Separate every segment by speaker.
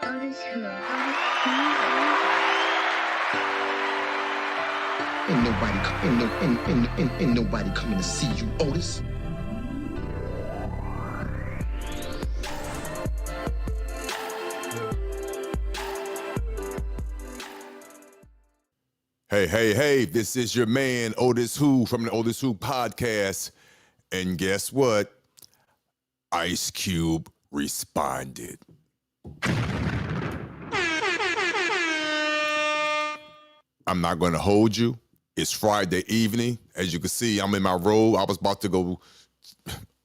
Speaker 1: Ain't nobody coming to see you, Otis.
Speaker 2: Hey, this is your man, Otis Who, from the Otis Who podcast. And guess what? Ice Cube responded. I'm not going to hold you. It's Friday evening. As you can see, I'm in my robe. I was about to go.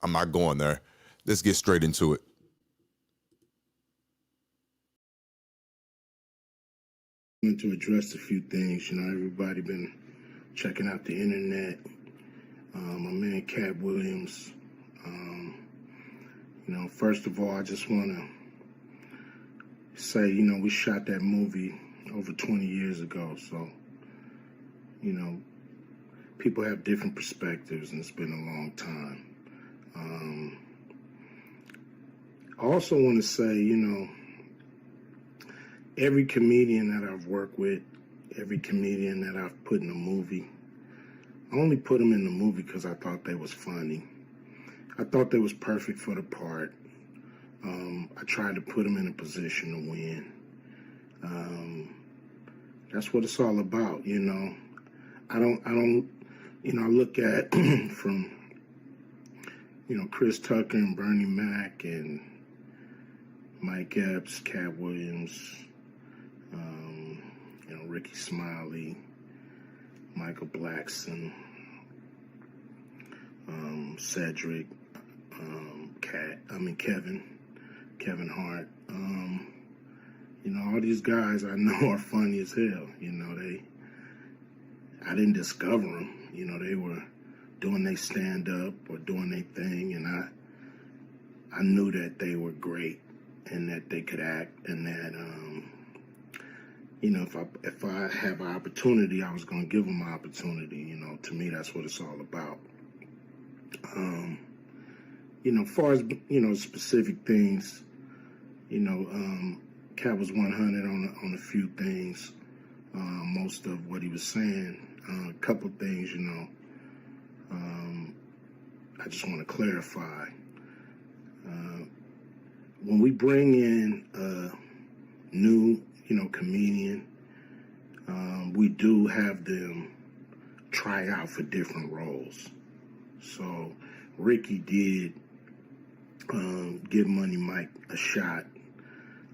Speaker 2: I'm not going there. Let's get straight into it.
Speaker 3: To address a few things, everybody been checking out the internet. My man Katt Williams. First of all, I just want to say, we shot that movie over 20 years ago, so people have different perspectives, and it's been a long time. I also want to say, every comedian that I've worked with, every comedian that I've put in a movie, I only put them in the movie because I thought they was funny. I thought they was perfect for the part. I tried to put them in a position to win. That's what it's all about, I look at from, Chris Tucker and Bernie Mac and Mike Epps, Katt Williams, Ricky Smiley, Michael Blackson, Cedric, Kevin Hart. All these guys I know are funny as hell. I didn't discover them. They were doing their stand-up or doing their thing, and I knew that they were great and that they could act, and that if I have an opportunity, I was going to give them an opportunity. To me, that's what it's all about. As far as specific things, Katt was 100 on a few things. Most of what he was saying, a couple things, I just want to clarify. When we bring in a new, comedian, we do have them try out for different roles. So Ricky did give Money Mike a shot.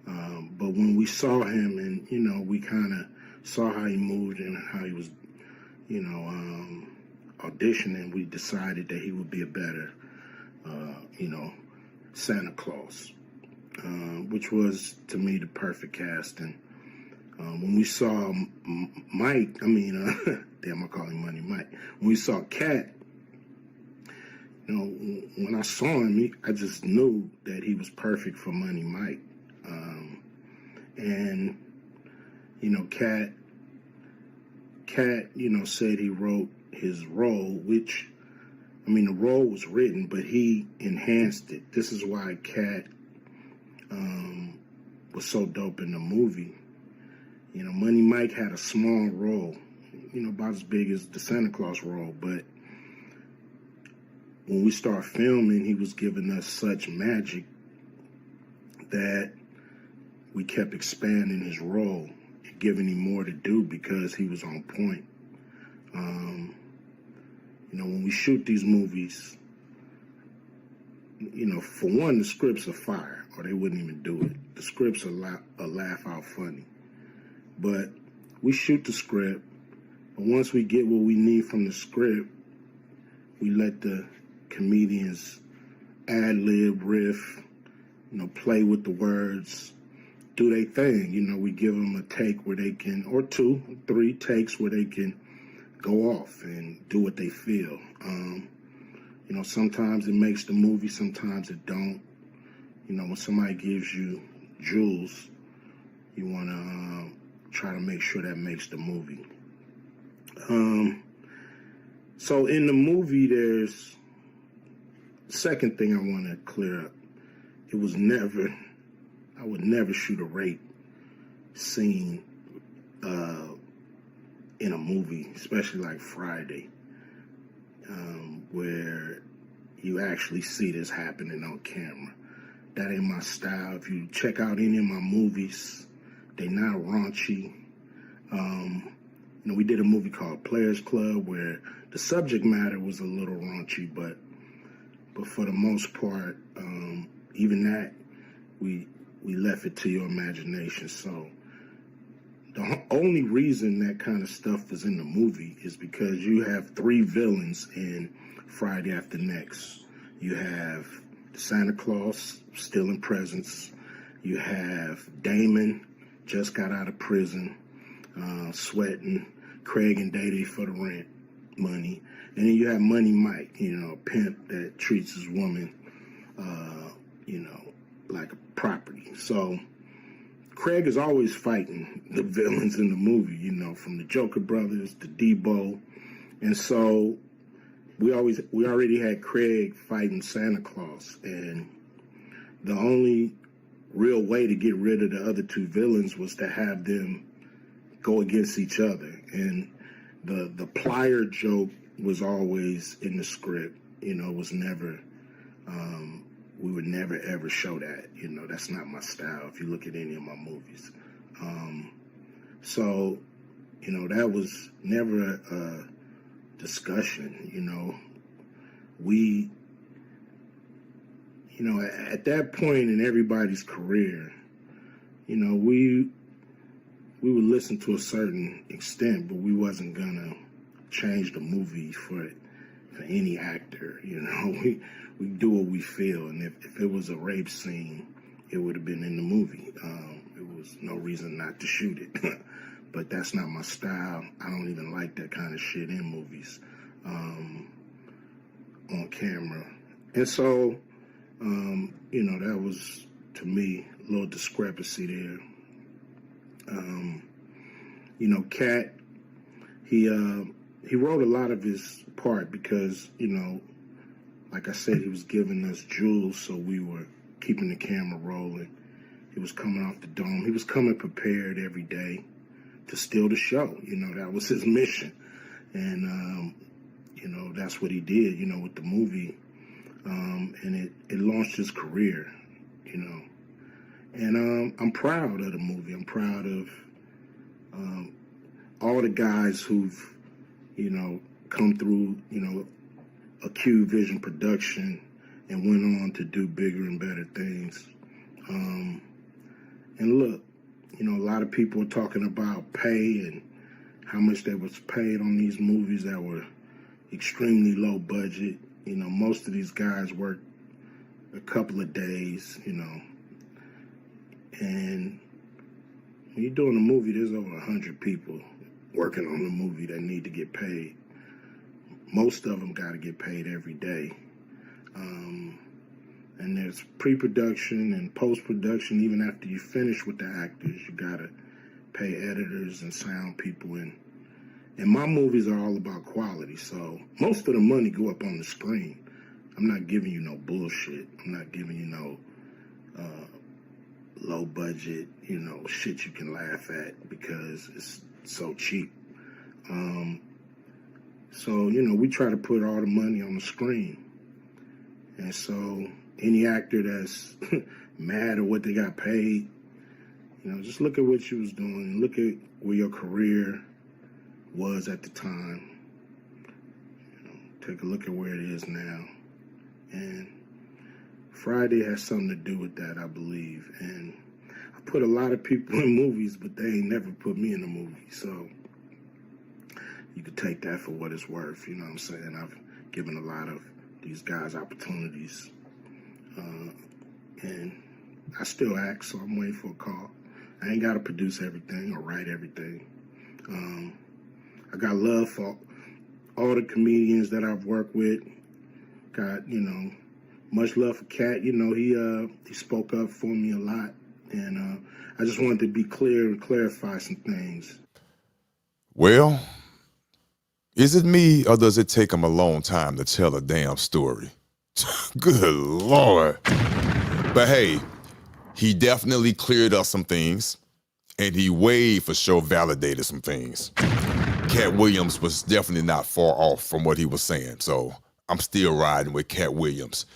Speaker 3: But when we saw him and, we kind of saw how he moved and how he was, auditioning, we decided that he would be a better, Santa Claus, which was, to me, the perfect casting. When we saw Mike, damn, I call him Money Mike. When we saw Katt, when I saw him, I just knew that he was perfect for Money Mike. And, Katt, said he wrote his role, which, the role was written, but he enhanced it. This is why Katt was so dope in the movie. Money Mike had a small role, about as big as the Santa Claus role, but when we start filming, he was giving us such magic that we kept expanding his role and giving him more to do because he was on point. When we shoot these movies, for one, the scripts are fire, or they wouldn't even do it. The scripts are laugh out funny. But we shoot the script, but once we get what we need from the script, we let the comedians ad-lib, riff, play with the words, do their thing. We give them a take where they can, or 2, 3 takes where they can go off and do what they feel. Sometimes it makes the movie, sometimes it don't. When somebody gives you jewels, you want to try to make sure that makes the movie. So in the movie, there's second thing I want to clear up. It was never I would never shoot a rape scene in a movie, especially like Friday, where you actually see this happening on camera. That ain't my style. If you check out any of my movies, they not raunchy. We did a movie called Players Club where the subject matter was a little raunchy, but for the most part, even that, we left it to your imagination. So the only reason that kind of stuff is in the movie is because you have 3 villains in Friday After Next. You have Santa Claus stealing presents. You have Damon, just got out of prison, sweating Craig and Day for the rent money. And then you have Money Mike, a pimp that treats his woman, like a property. So Craig is always fighting the villains in the movie, from the Joker Brothers to Debo. And so we already had Craig fighting Santa Claus. And the only real way to get rid of the other 2 villains was to have them go against each other. And the plier joke was always in the script, it was never, we would never ever show that, that's not my style if you look at any of my movies. So, that was never a discussion, we, at that point in everybody's career, we would listen to a certain extent, but we wasn't gonna change the movie for any actor. We do what we feel, and if it was a rape scene, it would have been in the movie. It was no reason not to shoot it. But that's not my style. I don't even like that kind of shit in movies, on camera. And so, that was, to me, a little discrepancy there. Katt, he wrote a lot of his part because, like I said, he was giving us jewels, so we were keeping the camera rolling. He was coming off the dome. He was coming prepared every day to steal the show. That was his mission. And, that's what he did, with the movie. And it launched his career, And I'm proud of the movie. I'm proud of all the guys who've, come through, a Q Vision production and went on to do bigger and better things. And look, a lot of people are talking about pay and how much they was paid on these movies that were extremely low budget. Most of these guys worked a couple of days, and when you're doing a movie, there's over 100 people working on the movie that need to get paid. Most of them got to get paid every day. And there's pre-production and post-production. Even after you finish with the actors, you got to pay editors and sound people. And my movies are all about quality, so most of the money go up on the screen. I'm not giving you no bullshit. I'm not giving you no low budget, shit you can laugh at because it's so cheap. So, we try to put all the money on the screen. And so any actor that's mad at what they got paid, just look at what you was doing. Look at where your career was at the time. Take a look at where it is now. And Friday has something to do with that, I believe. And I put a lot of people in movies, but they ain't never put me in a movie. So you could take that for what it's worth. You know what I'm saying? I've given a lot of these guys opportunities. And I still act, so I'm waiting for a call. I ain't got to produce everything or write everything. I got love for all the comedians that I've worked with. Got, much love for Katt. He spoke up for me a lot. And I just wanted to be clear and clarify some things.
Speaker 2: Well, is it me or does it take him a long time to tell a damn story? Good Lord. But hey, He definitely cleared up some things, and he way for sure validated some things. Katt Williams was definitely not far off from what he was saying, so I'm still riding with Katt Williams.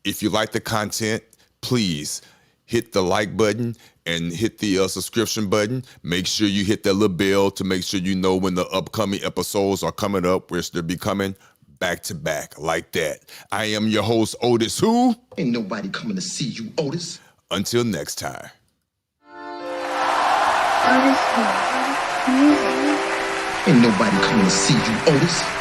Speaker 2: If you like the content, please hit the like button and hit the subscription button. Make sure you hit that little bell to make sure you know when the upcoming episodes are coming up, which they'll be coming back to back like that. I am your host, Otis Who?
Speaker 1: Ain't nobody coming to see you, Otis.
Speaker 2: Until next time.
Speaker 4: Otis Who? Music.
Speaker 1: Ain't nobody coming to see you, Otis.